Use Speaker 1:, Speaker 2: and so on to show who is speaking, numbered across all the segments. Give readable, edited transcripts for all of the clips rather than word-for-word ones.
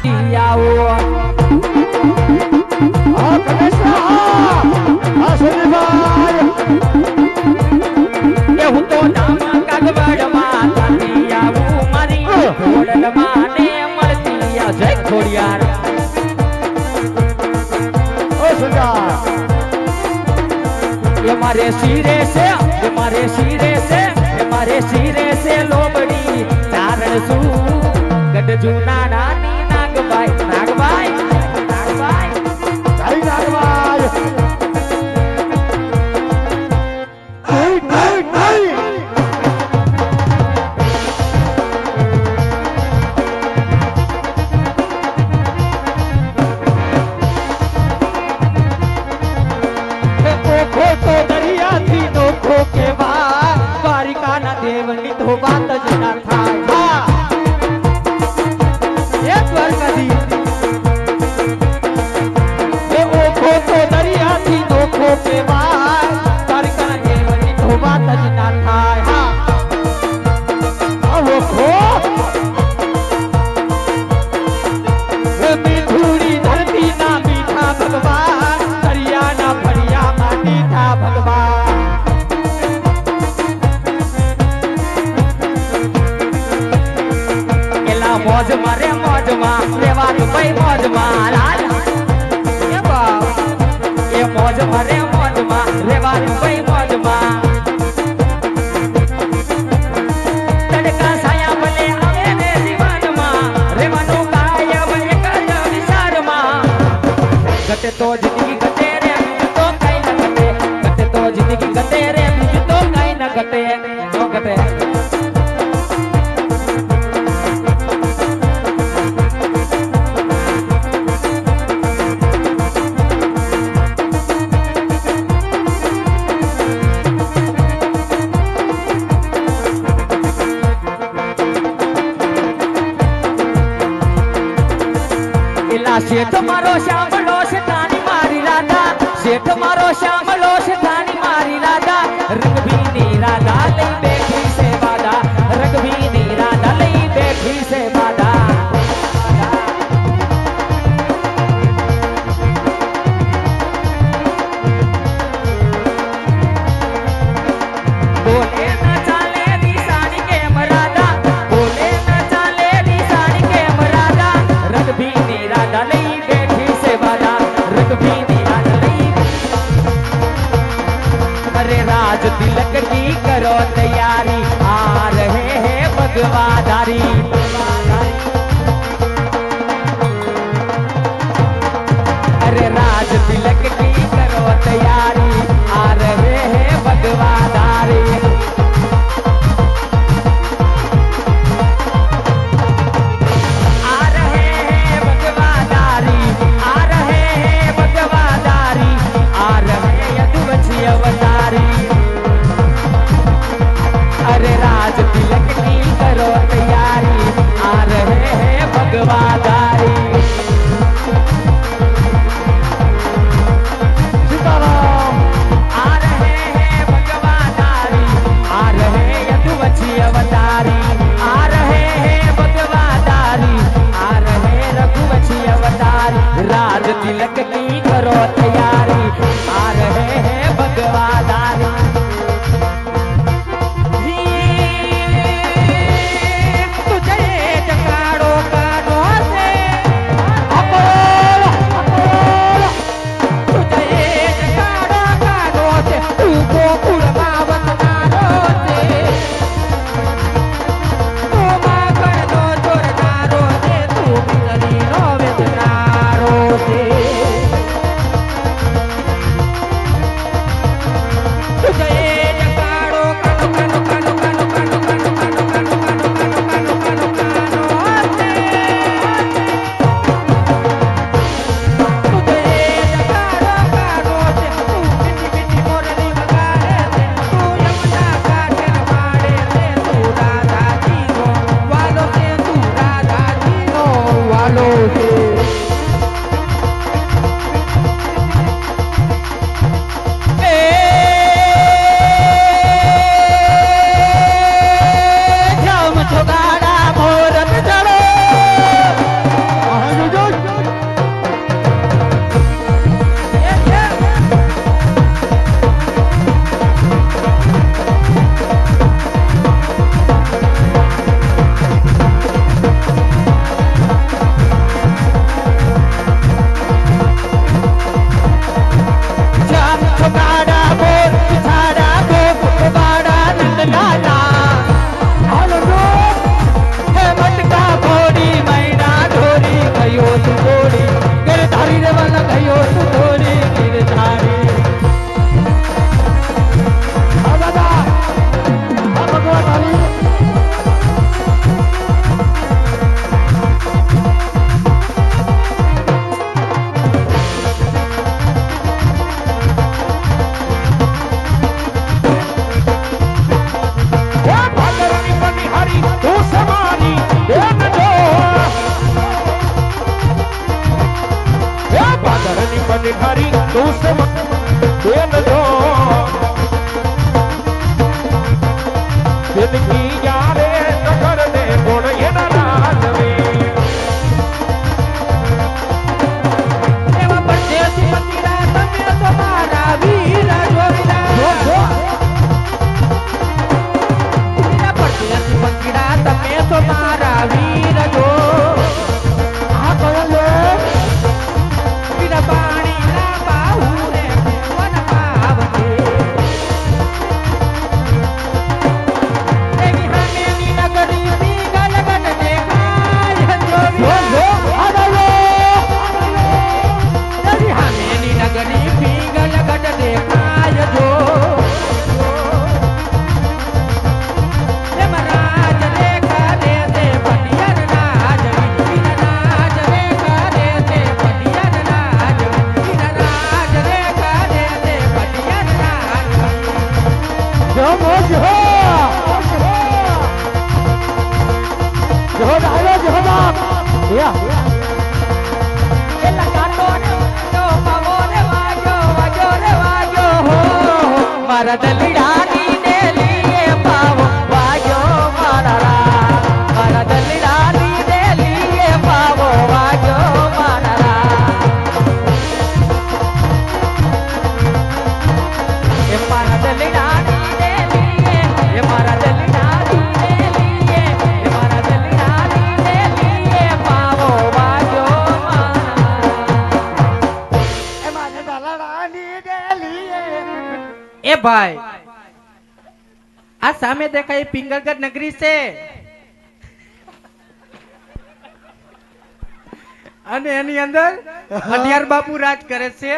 Speaker 1: આવો
Speaker 2: હા કનેશા હા સુધીભાઈ
Speaker 1: એ હું તો નામ કાગવડમાં તાતી આવું મારી ખોડલમાં ને મળતી આ જય ખોડિયાર
Speaker 2: ઓ સુજા
Speaker 1: એ મારે શિરે છે એ મારે શિરે છે એ મારે શિરે છે લોબડી ચારણ શું ગઢ જૂના નાની નાગભાઈ નાગભાઈ નાગભાઈ
Speaker 2: જય નાગભાઈ
Speaker 1: દેવની તો વાત જ ના થાય એક વાર કદી એ ઓખો તો દરિયાથી નોખો કેવાય તારકા દેવની તો વાત જ ના થાય ઓખો એ મીઠુડી ધરતી ના મીઠા ભગવાન દરિયાના ફળિયામાં મીઠા ભગવાન મોજ મારે મોજમાં રેવાનું ભાઈ મોજમાં લાલ એ બાપ એ મોજ મારે મોજમાં રેવાનું ભાઈ મોજમાં તડકા છાયા ભલે આવે ને જીવનમાં રેવાનું કાયમ એક જ વિચારમાં ઘટે તો જિંદગી ઘટે રે બીજું તો કઈ ન ઘટે ઘટે તો જિંદગી ઘટે રે બીજું તો કઈ ન ઘટે ન ઘટે શેઠ મારો શ્યામલો શેઠાની મારી રાધા શેઠ મારો શ્યામલો શેઠાની મારી રાધા રંગભીની રાધા લઈ બેઠી છે વાદા રંગભીની રાધા લઈ બેઠી છે વાદા બોલે ન ચાલે નિશાની કેમ રાધા બોલે ન ચાલે નિશાની કેમ રાધા રંગભીની રાધા લઈ બેઠી છે વાદા રંગભીની રાધા લઈ અરે રાજ तिलक की करो तैयारी आ रहे हैं भगवाधारी अरे राज तिलक की करो तैयारी आ रहे हैं भगवाधारी अरे राज तिलक की करो तैयारी आ रहे हैं भगवाधारी
Speaker 2: सीताराम
Speaker 1: आ रहे हैं भगवाधारी आ रहे यदुवंशी अवतारी आ रहे हैं भगवाधारी आ रहे रघुवंशी अवतारी राज तिलक की करो तैयारी आ रहे हैं भगवाधारी જિંદગી યારે નગર ને ગુણ એના રાજવે એવા પરદેશી મંદિરા તમે તો મારા વીર જોવીરા પરદેશી મંદિરા તમે તો મારા વીર જો
Speaker 2: આ કયો લે
Speaker 1: બિના પાણી ના બાહુ રે વન પાવને દેવી હામેની નગરી ની ગલગટ દેખાય
Speaker 2: જો
Speaker 1: જોવીરા
Speaker 2: આ ગયો
Speaker 1: દેવી હામેની નગરી ની ગલગટ દેખાય જો મહારાજ રે કરે તે પટિયર રાજ વિનરાજ રે કરે તે પટિયર રાજ વિનરાજ રે કરે તે પટિયર રાજ
Speaker 2: જો મોજ હો જો ડાયો જો બાપ યા
Speaker 1: એલા કાટો ને તો પાવો રે વાજો રે વાજો હો મારા દલડાની ને લીએ પાવો વાજો મારા મારા દલડાની ને લીએ પાવો વાજો મારા એ મારા દલડાની ને લીએ એ મારા દલડાની ને લીએ એ મારા દલડાની ને લીએ પાવો વાજો મારા
Speaker 2: એમાં ને દલાડાની ડેલીએ
Speaker 1: એ ભાઈ આ સામે દેખાય પિંગલગઢ નગરી છે અને એની અંદર અઢિયાર બાપુ રાજ કરે છે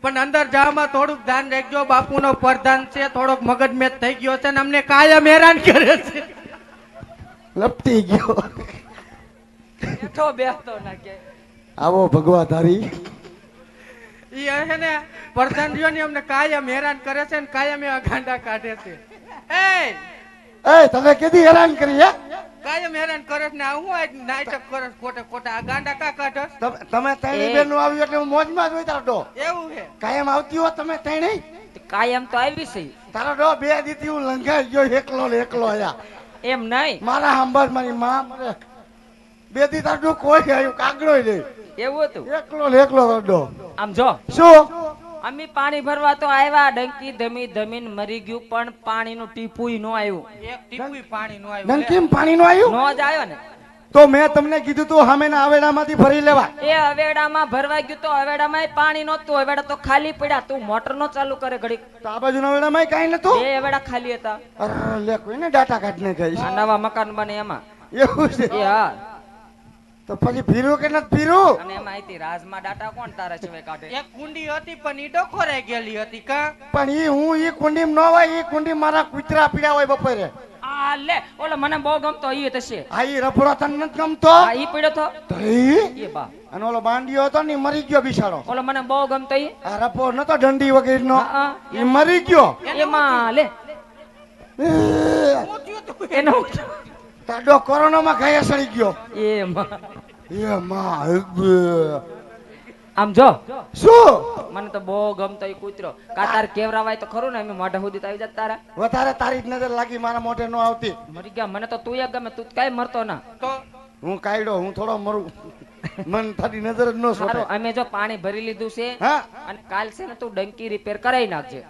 Speaker 1: પણ અંદર જવામાં થોડુંક ધ્યાન રાખજો બાપુનો પ્રધાન છે થોડોક મગજ મેચ થઈ ગયો છે ને અમને કાયમ હેરાન કરે છે
Speaker 2: લપટી ગયો
Speaker 1: બેઠો બેસતો ના કે
Speaker 2: આવો ભગવાધારી
Speaker 1: ઈ હે ને પ્રધાન રહ્યો ને અમને કાયમ હેરાન કરે છે ને કાયમ એવા ગાંડા કાઢે છે એ
Speaker 2: એ તમે કેદી હેરાન કરી હે
Speaker 1: કાયમ હેરાન કરે છે ને આ હું આજ નાટક કરે છે ખોટે ખોટા આ ગાંડા કા કાઢે છે?
Speaker 2: તમે ત્રણેય બેન આવ્યું એટલે હું મોજમાં જ હોય તારો ડો
Speaker 1: એવું છે
Speaker 2: કાયમ આવતી હો તમે ત્રણેય
Speaker 3: કાયમ તો આવી છે
Speaker 2: તારો ડો બે દીધી હું લંઘાઈ ગયો એકલો ને એકલો આયા
Speaker 3: એમ નહીં
Speaker 2: મારા હંભાર મારી માં મરે બે દી તારો ડો કોઈ આવ્યું કાગડો નહીં
Speaker 3: એવું હતું
Speaker 2: એકલો ને એકલો તારો ડો
Speaker 3: આમ જો
Speaker 2: શું
Speaker 3: અમે પાણી ભરવા તો આવ્યા ડંકી ધમી ધમીન મરી ગયું પણ પાણીનું ટીપુય નો આવ્યું
Speaker 1: એક ટીપુય પાણી નો આવ્યું
Speaker 2: નંકીમ પાણી નું આવ્યું
Speaker 3: નો જ આવ્યો ને
Speaker 2: તો મેં તમને કીધું તું સામેના આવેડામાંથી ભરી લેવા
Speaker 3: એ હવેડામાં ભરવા ગયું તો હવેડામાં પાણી નહોતું હવેડા તો ખાલી પડ્યા તું મોટર નો ચાલુ કરે ઘડીક
Speaker 2: તો આ બાજુના આવેડામાં કાંઈ નતું
Speaker 3: બે હવેડા ખાલી હતા
Speaker 2: અરે લે કોઈને ડાટા કાઢને ગઈ
Speaker 3: આ નવા મકાન બને એમાં
Speaker 2: એવું છે
Speaker 3: એ હા
Speaker 2: તો પછી ફીરું કે નથી ફીરું
Speaker 3: અને એમાં આઈતી રાજમાં ડાટા કોણ તારા સિવાય કાઢે
Speaker 1: એક કુંડી હતી પણ ઈ ડોખોરાઈ ગયેલી હતી કા
Speaker 2: પણ ઈ કુંડીમાં ન હોય ઈ કુંડી મારા કૂતરા પીડ્યા હોય બપોરે
Speaker 3: આ લે ઓલો મને બહુ ગમતો ઈ થશે
Speaker 2: આ ઈ રફડો તને નથી ગમતો
Speaker 3: આ ઈ પડ્યો તો
Speaker 2: તો ઈ?
Speaker 3: એ બા
Speaker 2: અને ઓલો બાંડિયો હતો ને ઈ મરી ગયો બિચારો
Speaker 3: ઓલો મને બહુ ગમતો ઈ
Speaker 2: આ રફો નતો દંડી વગેરેનો
Speaker 3: હા,
Speaker 2: ઈ મરી ગયો
Speaker 3: એમાં લે એનો
Speaker 2: તાડો કોરોનામાં ઘાયા સડી ગયો
Speaker 3: એમાં
Speaker 2: એ માં
Speaker 3: આમ જો
Speaker 2: શું
Speaker 3: મને તો બહુ ગમતો ઈ કૂતરો કા તાર કેવરાવાય તો ખરું ને અમે મોઢા સુધી તો આવી જાત તારા
Speaker 2: વધારે તારી જ નજર લાગી મારા મોઢે નો આવતી
Speaker 3: મરી ગયા મને તો તું એ ગમે તું કઈ મરતો ના
Speaker 1: તો
Speaker 2: હું કાયડો હું થોડો મરું મન તારી નજર જ નો
Speaker 3: સારું
Speaker 2: સોટે
Speaker 3: અમે જો પાણી ભરી લીધું છે
Speaker 2: હા
Speaker 3: અને કાલ છે ને તું ડંકી રિપેર કરાવી નાખજે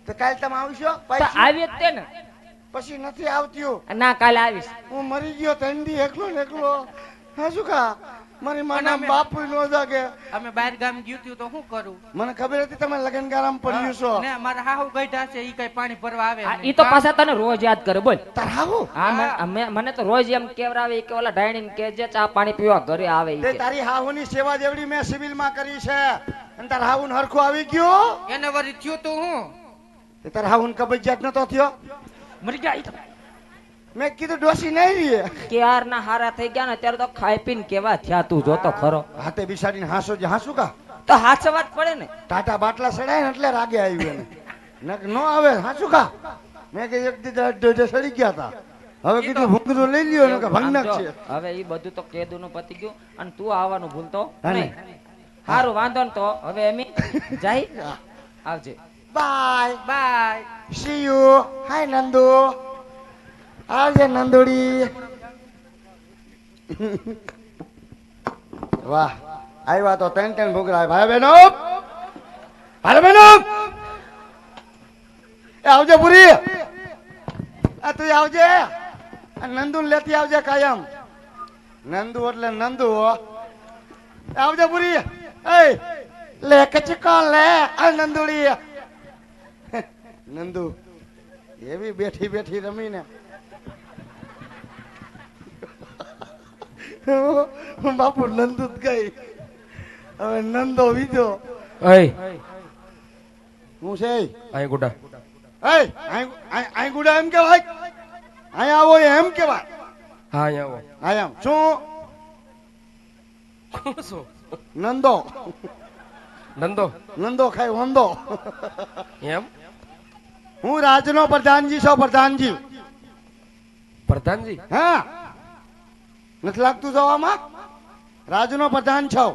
Speaker 2: તો કાલ તમે આવશો
Speaker 3: તો
Speaker 2: પછી
Speaker 3: આવી જ તે ને
Speaker 2: પછી નથી આવતી
Speaker 3: ના કાલે આવીશ
Speaker 2: હું મરી ગયો તંદી એકલો ને એકલો હા શું કા મારી માના બાપુ નો જાગે
Speaker 1: અમે બહાર ગામ ગયું તું તો શું કરું
Speaker 2: મને ખબર હતી તમે લગનગારામાં પડ્યું છો
Speaker 1: ને મારા હાહુ ગઈઢા છે ઈ કઈ પાણી ભરવા આવે
Speaker 3: આ
Speaker 1: નહીં.
Speaker 3: ઈ તો પાછા તને રોજ યાદ કરે બોલ
Speaker 2: તાર હાવું
Speaker 3: હા મને તો રોજ એમ કેવરાવે કે ઓલા ડાયણીને કે જે ચા પાણી પીવા ઘરે આવે ઈ
Speaker 2: તે
Speaker 3: કે.
Speaker 2: તારી હાહુની સેવા જેવડી મેં સિવિલમાં કરી છે અને તાર હાહુન હરખું આવી ગયો
Speaker 1: એને વળી થયું તું હું
Speaker 2: તે તાર હાહુન કબજિયાત નતો થયો
Speaker 3: મરી ગયા ઈ તો.
Speaker 2: મેં કીધું ડોસી નહીં રીએ
Speaker 3: ક્યારના હારા થઈ ગયા ને ત્યારે તો ખાઈ પીને કેવા થયા તું જોતો ખરો
Speaker 2: હાથે બિસાડીને હાંસો જે હાંસુ કા
Speaker 3: તો હાથ વાત પડે ને
Speaker 2: ટાટા બાટલા સડાય ને એટલે રાગે આવ્યું એને ન આવે હાંસુ કા મેં કે એક દીધા સડી ગયા હતા હવે કીધું ભૂંગળું લઈ લ્યો ને કે ભંગનાક
Speaker 3: આમ
Speaker 2: છે
Speaker 3: જો, હવે ઈ બધું તો કેદુનું પતી ગયું અને તું આવવાનું ભૂલતો
Speaker 2: હા ને.
Speaker 3: નહીં હારું વાંધો ને તો હવે અમે જાય આવજે
Speaker 2: bye
Speaker 1: bye
Speaker 2: see you hi Nandu આવજે નંદુડી. વાહ, આવ્યા તો ત્રણ ભૂંગળા. ભાઈ બહેનો, ભાઈ બહેનો, એ આવજે પૂરી. આ તું આવજે. આ નંદુ ને લેતી આવજે કાયમ. નંદુ એટલે નંદુ હો. આવજે પૂરી. એ લે કચકો લે. આ નંદુડી નંદુ એવી બેઠી બેઠી રમીને બાપુ નંદુ જ ગઈ. હવે નંદો વિજો. હું છે
Speaker 1: અહીં ગુડા
Speaker 2: અહીં ગુડા એમ કેવાય. અહીંયા આવો એમ કેવાય.
Speaker 1: હા અહીંયા
Speaker 2: હા એમ શું
Speaker 1: આવો શું
Speaker 2: નંદો
Speaker 1: નંદો
Speaker 2: નંદો ખાય વંદો.
Speaker 1: એમ
Speaker 2: હું રાજનો પ્રધાનજી છો. પ્રધાનજી.
Speaker 1: પ્રધાનજી
Speaker 2: હા નથી લાગતું જવામાં. રાજનો પ્રધાન છો.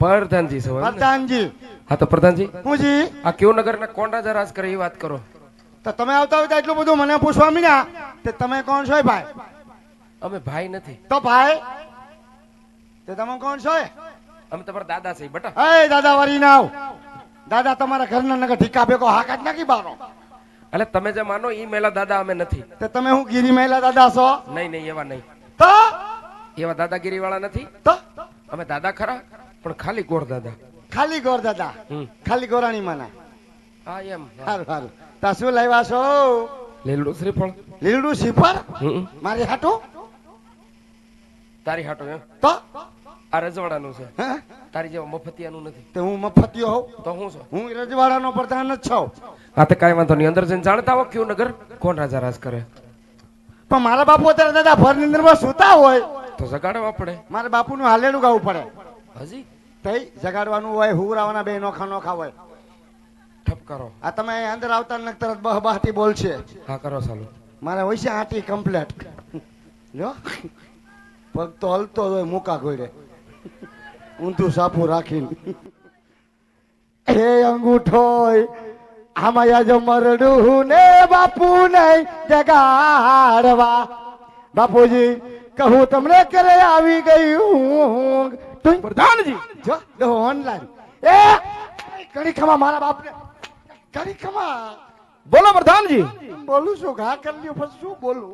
Speaker 1: પ્રધાનજી છો એમ ને?
Speaker 2: પ્રધાનજી.
Speaker 1: હા તો પ્રધાનજી
Speaker 2: હું જી
Speaker 1: આ કેવું નગર ના કોણ રાજા રાજ કરે એ વાત કરો.
Speaker 2: તો તમે આવતા હોય તો એટલું બધું મને પૂછવા મીના તે તમે કોણ છો ભાઈ?
Speaker 1: અમે ભાઈ નથી,
Speaker 2: તો ભાઈ તે તમે કોણ છો?
Speaker 1: અમે તમારા દાદા છે બટા.
Speaker 2: એ દાદા વારી ના આવ. દાદા તમારા ઘરના નગર ઠીકા ભેગો હાકાત નાખી બારો.
Speaker 1: એટલે તમે જે માનો ઈ મેલા દાદા અમે નથી.
Speaker 2: તે તમે હું ગીરી મહિલા દાદા છો?
Speaker 1: નહીં નહીં એવા નહીં,
Speaker 2: તો
Speaker 1: એવા દાદાગીરી વાળા નથી.
Speaker 2: તો
Speaker 1: અમે દાદા ખરા પણ ખાલી ગોળ દાદા.
Speaker 2: ખાલી ગોર દાદા.
Speaker 1: હમ.
Speaker 2: ખાલી ગોરાણી માના.
Speaker 1: હા એમ
Speaker 2: સારું સારું. તા શું લાવ્યા છો?
Speaker 1: લીલડું શ્રીફળ.
Speaker 2: લીલડું શીફર
Speaker 1: હમ.
Speaker 2: મારી હાટું.
Speaker 1: તારી હાટો એમ
Speaker 2: તો
Speaker 1: આ રજવાડાનું છે,
Speaker 2: હે?
Speaker 1: તારી જેવા મફતિયાનું નથી.
Speaker 2: તે હું મફતિયો હોઉં.
Speaker 1: તો હું છો?
Speaker 2: હું રજવાડાનો પ્રધાન જ છું.
Speaker 1: હા તો કાંઈ વાંધો નહીં, અંદર જઈને જાણતા હો કયું નગર કોણ રાજા રાજ કરે.
Speaker 2: પણ મારા બાપુ અત્યારે દાદા ભર નિંદ્રમાં સૂતા હોય
Speaker 1: તો જગાડવા પડે.
Speaker 2: મારે બાપુનું હાલેલું ગાવું પડે.
Speaker 1: હજી
Speaker 2: તઈ જગાડવાનું હોય, હુવરાવાના બે નોખા નોખા હોય.
Speaker 1: ઠપ કરો.
Speaker 2: આ તમે અહીં અંદર આવતા ને તરત બહ બહાટી બોલશે.
Speaker 1: હા કરો ચાલુ.
Speaker 2: મારે હોય છે આટી કમ્પ્લેટ. જો પગ તો હલતો જ હોય મૂકા ઘોડે ઊંધું સાપું રાખીને. હે અંગૂઠોય આમાં યાજ મરડું ને બાપુ નહીં જગાડવા. બાપુજી કહું તમને કરે આવી ગયું
Speaker 1: પ્રધાનજી
Speaker 2: જો ઓનલાઈન. એ કડી ખમા મારા બાપને કડી ખમા.
Speaker 1: બોલો પ્રધાનજી.
Speaker 2: બોલું છું ઘા કરી લ્યો પછી શું બોલું?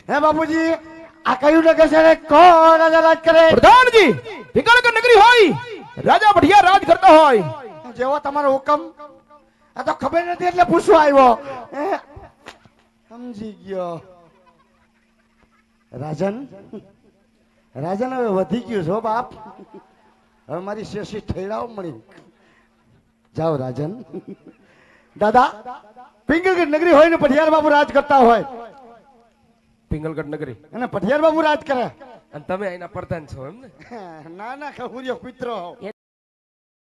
Speaker 2: હે બાપુજી આ કયું નગર છે ને કોણ રાજા રાજ કરે?
Speaker 1: પ્રધાનજી વિકલક નગરી હોય રાજા બઢિયા રાજ કરતા હોય.
Speaker 2: જેવો તમારો હુકમ. આ તો ખબર નથી એટલે પૂછવા આવ્યો. હે? સમજી ગયો. રાજન રાજન હવે વધી ગયું છો બાપ. હવે મારી શેષી ઠેડાઓ મળી. જાઓ રાજન. દાદા પિંગલગઢ નગરી હોય ને પઢિયાર બાબુ રાજ કરતા હોય
Speaker 1: પિંગલગઢ નગરી
Speaker 2: અને પઢિયાર બાબુ રાજ કરે
Speaker 1: અને તમે અહીંના પ્રધાન છો એમ ને?
Speaker 2: ના ના ખબુરિયો કૂતરો.